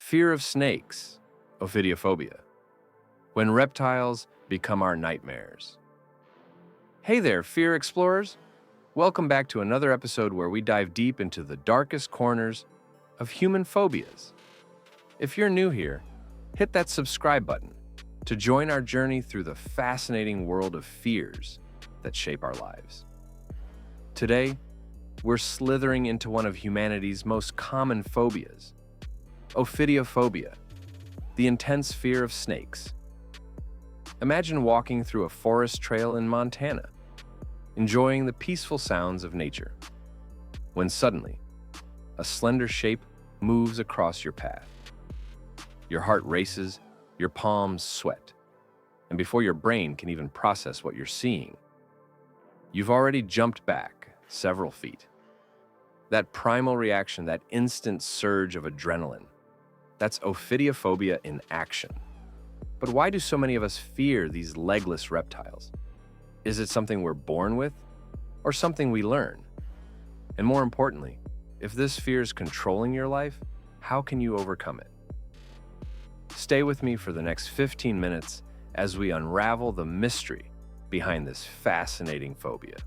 Fear of snakes, ophidiophobia. When reptiles become our nightmares. Hey there, fear explorers! Welcome back to another episode where we dive deep into the darkest corners of human phobias. If you're new here, hit that subscribe button to join our journey through the fascinating world of fears that shape our lives. Today, we're slithering into one of humanity's most common phobias, ophidiophobia, the intense fear of snakes. Imagine walking through a forest trail in Montana, enjoying the peaceful sounds of nature, when suddenly, a slender shape moves across your path. Your heart races, your palms sweat, and before your brain can even process what you're seeing, you've already jumped back several feet. That primal reaction, that instant surge of adrenaline, that's ophidiophobia in action. But why do so many of us fear these legless reptiles? Is it something we're born with, or something we learn? And more importantly, if this fear is controlling your life, how can you overcome it? Stay with me for the next 15 minutes as we unravel the mystery behind this fascinating phobia.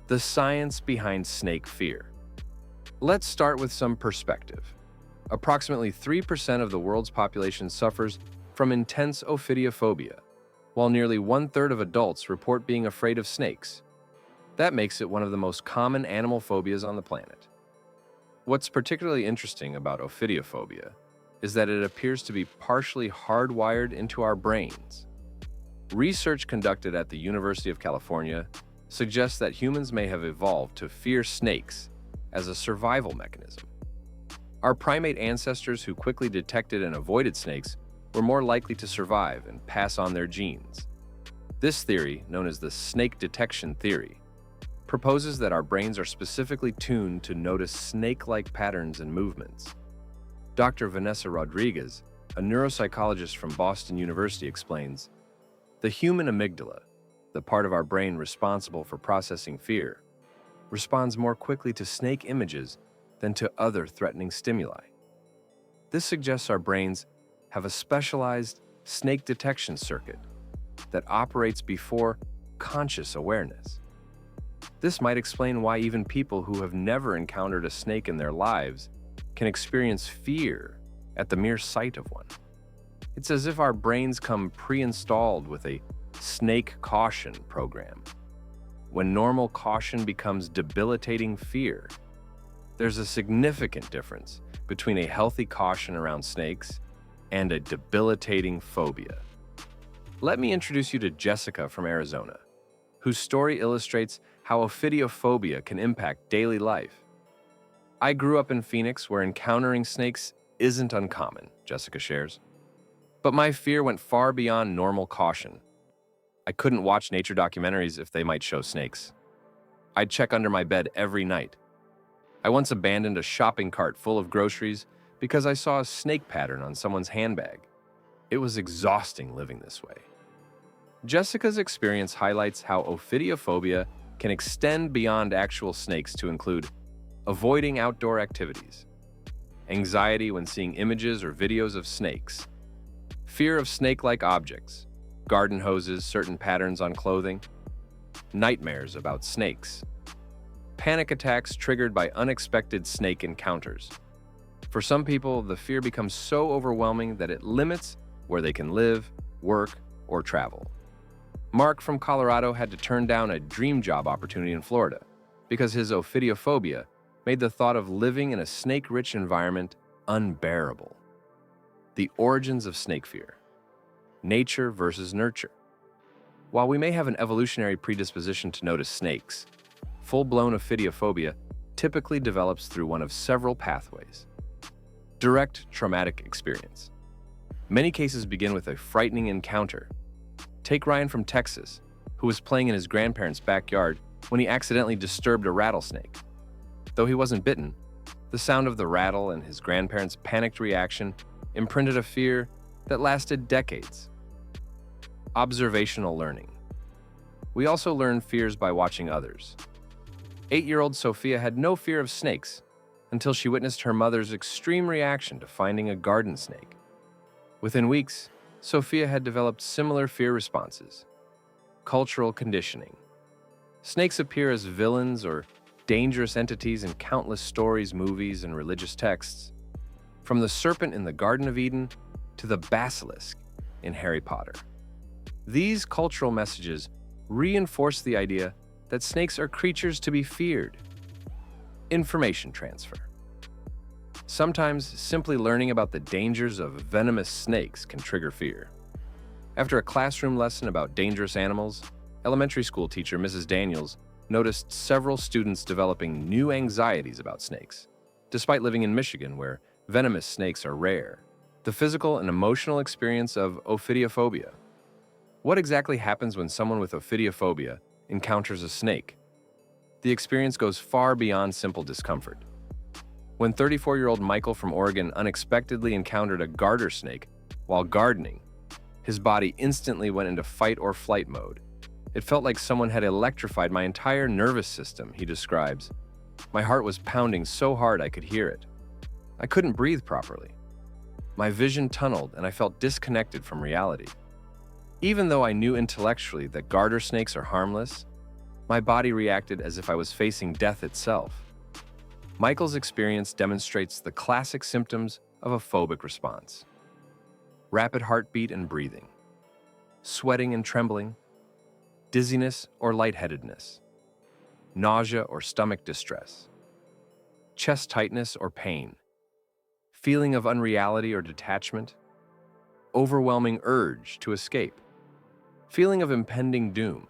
The science behind snake fear. Let's start with some perspective. Approximately 3% of the world's population suffers from intense ophidiophobia, while nearly 1/3 of adults report being afraid of snakes. That makes it one of the most common animal phobias on the planet. What's particularly interesting about ophidiophobia is that it appears to be partially hardwired into our brains. Research conducted at the University of California suggests that humans may have evolved to fear snakes as a survival mechanism. Our primate ancestors who quickly detected and avoided snakes were more likely to survive and pass on their genes. This theory, known as the snake detection theory, proposes that our brains are specifically tuned to notice snake-like patterns and movements. Dr. Vanessa Rodriguez, a neuropsychologist from Boston University, explains, the human amygdala, the part of our brain responsible for processing fear, responds more quickly to snake images than to other threatening stimuli. This suggests our brains have a specialized snake detection circuit that operates before conscious awareness. This might explain why even people who have never encountered a snake in their lives can experience fear at the mere sight of one. It's as if our brains come pre-installed with a snake caution program. When normal caution becomes debilitating fear, there's a significant difference between a healthy caution around snakes and a debilitating phobia. Let me introduce you to Jessica from Arizona, whose story illustrates how ophidiophobia can impact daily life. I grew up in Phoenix where encountering snakes isn't uncommon, Jessica shares. But my fear went far beyond normal caution. I couldn't watch nature documentaries if they might show snakes. I'd check under my bed every night. I once abandoned a shopping cart full of groceries because I saw a snake pattern on someone's handbag. It was exhausting living this way. Jessica's experience highlights how ophidiophobia can extend beyond actual snakes to include avoiding outdoor activities, anxiety when seeing images or videos of snakes, fear of snake-like objects, garden hoses, certain patterns on clothing, nightmares about snakes, panic attacks triggered by unexpected snake encounters. For some people, the fear becomes so overwhelming that it limits where they can live, work, or travel. Mark from Colorado had to turn down a dream job opportunity in Florida because his ophidiophobia made the thought of living in a snake-rich environment unbearable. The origins of snake fear. Nature versus nurture. While we may have an evolutionary predisposition to notice snakes, full-blown ophidiophobia typically develops through one of several pathways. Direct traumatic experience. Many cases begin with a frightening encounter. Take Ryan from Texas, who was playing in his grandparents' backyard when he accidentally disturbed a rattlesnake. Though he wasn't bitten, the sound of the rattle and his grandparents' panicked reaction imprinted a fear that lasted decades. Observational learning. We also learn fears by watching others. 8-year-old Sophia had no fear of snakes, until she witnessed her mother's extreme reaction to finding a garden snake. Within weeks, Sophia had developed similar fear responses. Cultural conditioning. Snakes appear as villains or dangerous entities in countless stories, movies, and religious texts, from the serpent in the Garden of Eden to the basilisk in Harry Potter. These cultural messages reinforce the idea that snakes are creatures to be feared. Information transfer. Sometimes simply learning about the dangers of venomous snakes can trigger fear. After a classroom lesson about dangerous animals, elementary school teacher Mrs. Daniels noticed several students developing new anxieties about snakes. Despite living in Michigan, where venomous snakes are rare, the physical and emotional experience of ophidiophobia. What exactly happens when someone with ophidiophobia encounters a snake? The experience goes far beyond simple discomfort. When 34-year-old Michael from Oregon unexpectedly encountered a garter snake while gardening, his body instantly went into fight or flight mode. It felt like someone had electrified my entire nervous system, he describes. My heart was pounding so hard I could hear it. I couldn't breathe properly. My vision tunneled and I felt disconnected from reality. Even though I knew intellectually that garter snakes are harmless, my body reacted as if I was facing death itself. Michael's experience demonstrates the classic symptoms of a phobic response: rapid heartbeat and breathing, sweating and trembling, dizziness or lightheadedness, nausea or stomach distress, chest tightness or pain, feeling of unreality or detachment, overwhelming urge to escape, feeling of impending doom.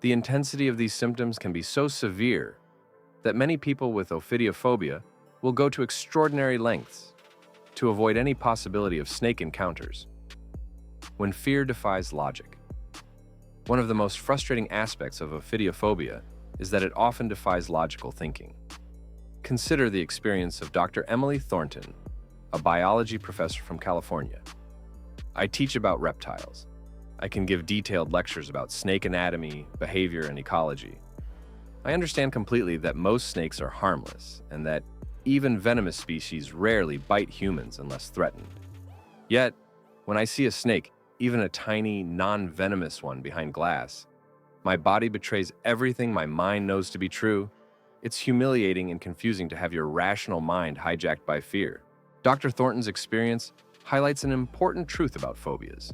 The intensity of these symptoms can be so severe that many people with ophidiophobia will go to extraordinary lengths to avoid any possibility of snake encounters. When fear defies logic. One of the most frustrating aspects of ophidiophobia is that it often defies logical thinking. Consider the experience of Dr. Emily Thornton, a biology professor from California. I teach about reptiles. I can give detailed lectures about snake anatomy, behavior, and ecology. I understand completely that most snakes are harmless and that even venomous species rarely bite humans unless threatened. Yet, when I see a snake, even a tiny, non-venomous one behind glass, my body betrays everything my mind knows to be true. It's humiliating and confusing to have your rational mind hijacked by fear. Dr. Thornton's experience highlights an important truth about phobias.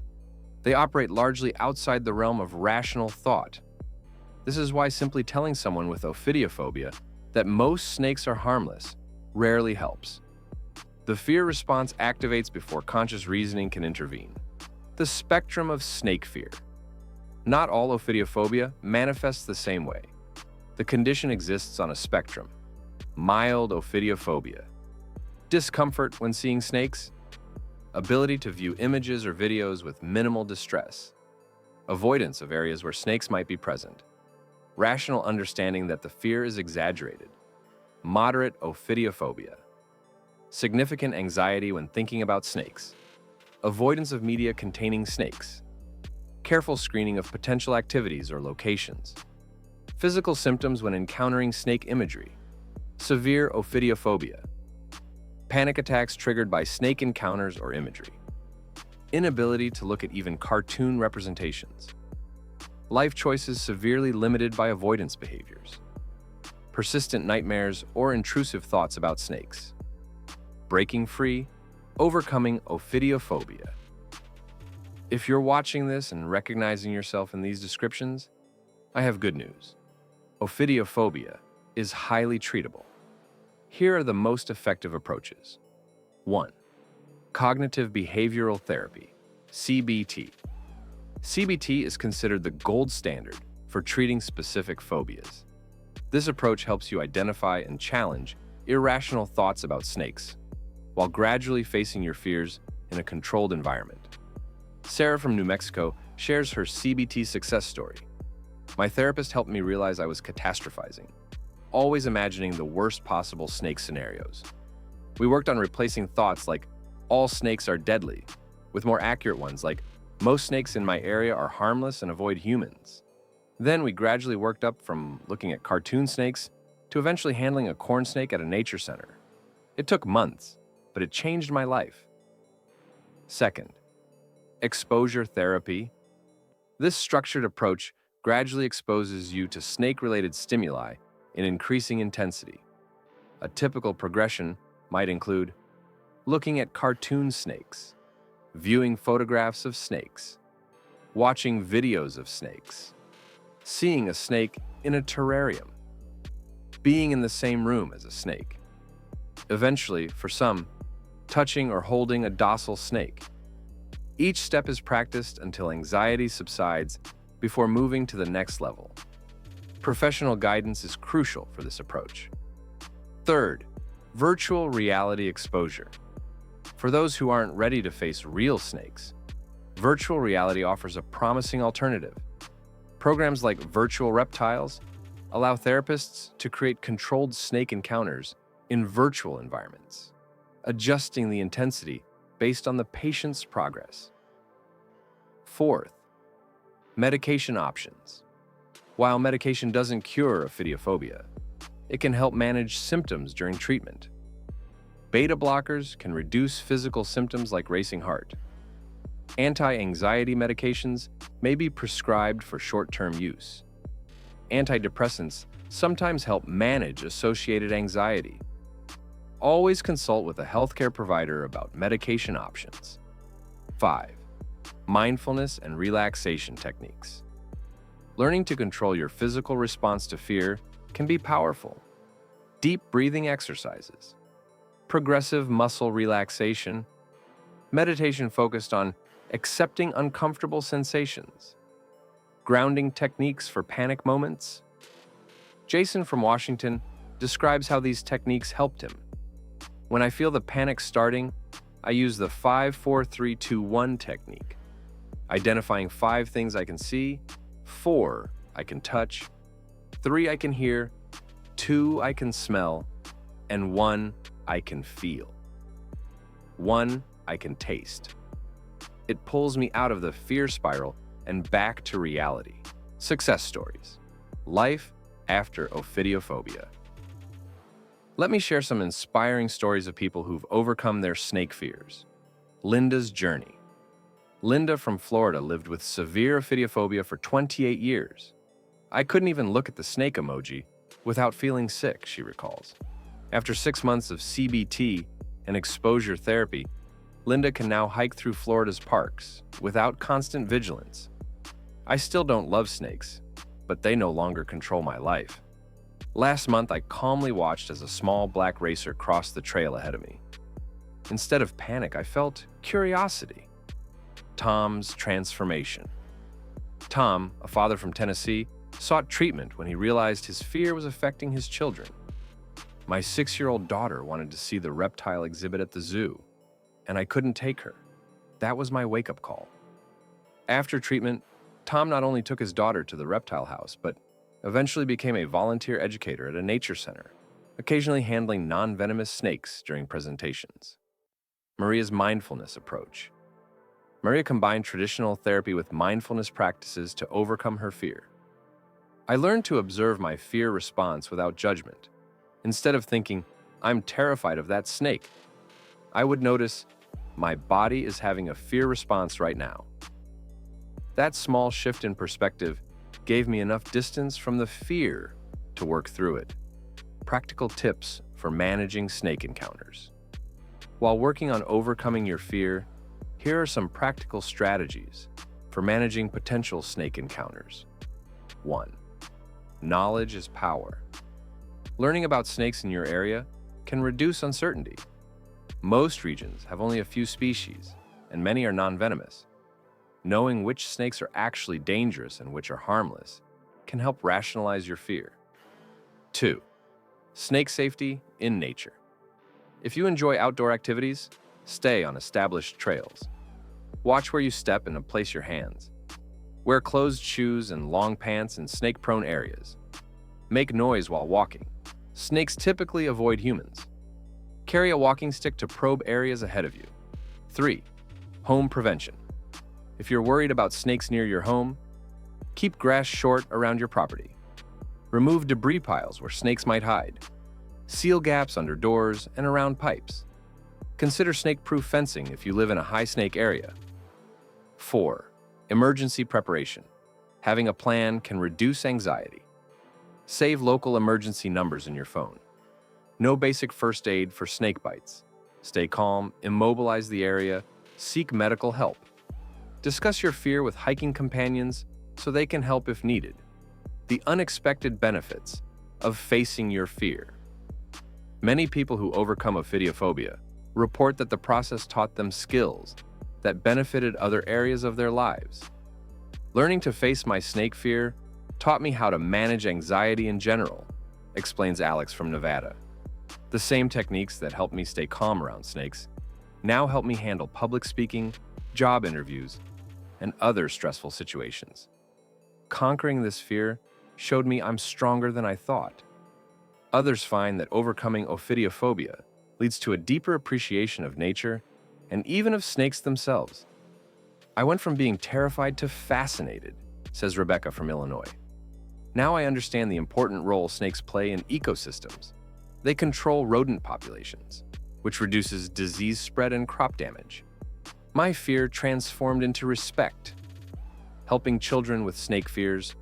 They operate largely outside the realm of rational thought. This is why simply telling someone with ophidiophobia that most snakes are harmless rarely helps. The fear response activates before conscious reasoning can intervene. The spectrum of snake fear. Not all ophidiophobia manifests the same way. The condition exists on a spectrum. Mild ophidiophobia. Discomfort when seeing snakes. Ability to view images or videos with minimal distress. Avoidance of areas where snakes might be present. Rational understanding that the fear is exaggerated. Moderate ophidiophobia. Significant anxiety when thinking about snakes. Avoidance of media containing snakes. Careful screening of potential activities or locations. Physical symptoms when encountering snake imagery. Severe ophidiophobia. Panic attacks triggered by snake encounters or imagery. Inability to look at even cartoon representations. Life choices severely limited by avoidance behaviors. Persistent nightmares or intrusive thoughts about snakes. Breaking free, overcoming ophidiophobia. If you're watching this and recognizing yourself in these descriptions, I have good news. Ophidiophobia is highly treatable. Here are the most effective approaches. 1. Cognitive behavioral therapy, CBT. CBT is considered the gold standard for treating specific phobias. This approach helps you identify and challenge irrational thoughts about snakes, while gradually facing your fears in a controlled environment. Sarah from New Mexico shares her CBT success story. My therapist helped me realize I was catastrophizing, always imagining the worst possible snake scenarios. We worked on replacing thoughts like, all snakes are deadly, with more accurate ones like, most snakes in my area are harmless and avoid humans. Then we gradually worked up from looking at cartoon snakes to eventually handling a corn snake at a nature center. It took months, but it changed my life. Second, exposure therapy. This structured approach gradually exposes you to snake-related stimuli in increasing intensity. A typical progression might include looking at cartoon snakes, viewing photographs of snakes, watching videos of snakes, seeing a snake in a terrarium, being in the same room as a snake. Eventually, for some, touching or holding a docile snake. Each step is practiced until anxiety subsides before moving to the next level. Professional guidance is crucial for this approach. Third, virtual reality exposure. For those who aren't ready to face real snakes, virtual reality offers a promising alternative. Programs like Virtual Reptiles allow therapists to create controlled snake encounters in virtual environments, adjusting the intensity based on the patient's progress. Fourth, medication options. While medication doesn't cure ophidiophobia, it can help manage symptoms during treatment. Beta blockers can reduce physical symptoms like racing heart. Anti-anxiety medications may be prescribed for short-term use. Antidepressants sometimes help manage associated anxiety. Always consult with a healthcare provider about medication options. 5. Mindfulness and relaxation techniques. Learning to control your physical response to fear can be powerful. Deep breathing exercises, progressive muscle relaxation, meditation focused on accepting uncomfortable sensations, grounding techniques for panic moments. Jason from Washington describes how these techniques helped him. When I feel the panic starting, I use the 5-4-3-2-1 technique, identifying 5 things I can see, 4 I can touch, 3 I can hear, 2 I can smell, and 1 I can feel. 1 I can taste. It pulls me out of the fear spiral and back to reality. Success stories. Life after ophidiophobia. Let me share some inspiring stories of people who've overcome their snake fears. Linda's journey. Linda from Florida lived with severe ophidiophobia for 28 years. I couldn't even look at the snake emoji without feeling sick, she recalls. After 6 months of CBT and exposure therapy, Linda can now hike through Florida's parks without constant vigilance. I still don't love snakes, but they no longer control my life. Last month, I calmly watched as a small black racer crossed the trail ahead of me. Instead of panic, I felt curiosity. Tom's transformation. Tom, a father from Tennessee, sought treatment when he realized his fear was affecting his children. My 6-year-old daughter wanted to see the reptile exhibit at the zoo, and I couldn't take her. That was my wake-up call. After treatment, Tom not only took his daughter to the reptile house, but eventually became a volunteer educator at a nature center, occasionally handling non-venomous snakes during presentations. Maria's mindfulness approach. Maria combined traditional therapy with mindfulness practices to overcome her fear. I learned to observe my fear response without judgment. Instead of thinking, I'm terrified of that snake, I would notice, my body is having a fear response right now. That small shift in perspective gave me enough distance from the fear to work through it. Practical tips for managing snake encounters. While working on overcoming your fear, here are some practical strategies for managing potential snake encounters. 1. Knowledge is power. Learning about snakes in your area can reduce uncertainty. Most regions have only a few species, and many are non-venomous. Knowing which snakes are actually dangerous and which are harmless can help rationalize your fear. 2. Snake safety in nature. If you enjoy outdoor activities, stay on established trails. Watch where you step and place your hands. Wear closed shoes and long pants in snake-prone areas. Make noise while walking. Snakes typically avoid humans. Carry a walking stick to probe areas ahead of you. 3. Home prevention. If you're worried about snakes near your home, keep grass short around your property. Remove debris piles where snakes might hide. Seal gaps under doors and around pipes. Consider snake-proof fencing if you live in a high snake area. 4. Emergency preparation. Having a plan can reduce anxiety. Save local emergency numbers in your phone. Know basic first aid for snake bites. Stay calm, immobilize the area, seek medical help. Discuss your fear with hiking companions so they can help if needed. The unexpected benefits of facing your fear. Many people who overcome ophidiophobia report that the process taught them skills that benefited other areas of their lives. Learning to face my snake fear taught me how to manage anxiety in general, explains Alex from Nevada. The same techniques that helped me stay calm around snakes now help me handle public speaking, job interviews, and other stressful situations. Conquering this fear showed me I'm stronger than I thought. Others find that overcoming ophidiophobia leads to a deeper appreciation of nature and even of snakes themselves. I went from being terrified to fascinated, says Rebecca from Illinois. Now I understand the important role snakes play in ecosystems. They control rodent populations, which reduces disease spread and crop damage. My fear transformed into respect, helping children with snake fears.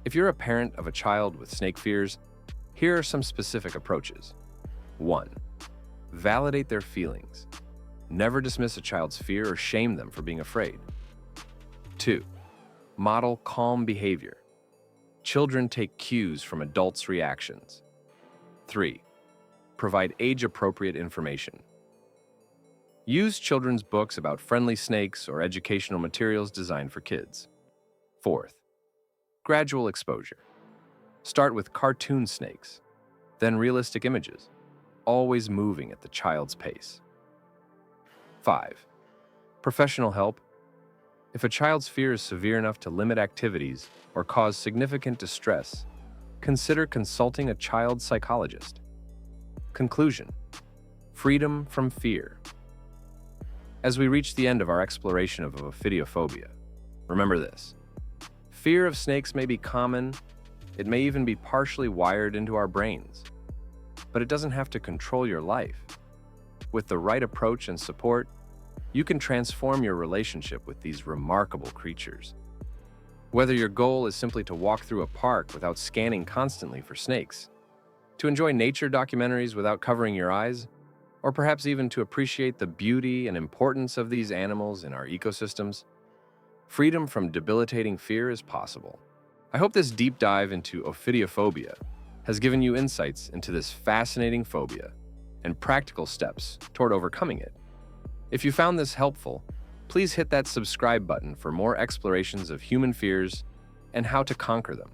If you're a parent of a child with snake fears, here are some specific approaches. 1. Validate their feelings. Never dismiss a child's fear or shame them for being afraid. 2. Model calm behavior. Children take cues from adults' reactions. 3. Provide age-appropriate information. Use children's books about friendly snakes or educational materials designed for kids. 4th. Gradual exposure. Start with cartoon snakes, then realistic images, always moving at the child's pace. 5. Professional help. If a child's fear is severe enough to limit activities or cause significant distress, consider consulting a child psychologist. Conclusion: freedom from fear. As we reach the end of our exploration of ophidiophobia, remember this: fear of snakes may be common, it may even be partially wired into our brains, but it doesn't have to control your life. With the right approach and support, you can transform your relationship with these remarkable creatures. Whether your goal is simply to walk through a park without scanning constantly for snakes, to enjoy nature documentaries without covering your eyes, or perhaps even to appreciate the beauty and importance of these animals in our ecosystems, freedom from debilitating fear is possible. I hope this deep dive into ophidiophobia has given you insights into this fascinating phobia and practical steps toward overcoming it. If you found this helpful, please hit that subscribe button for more explorations of human fears and how to conquer them.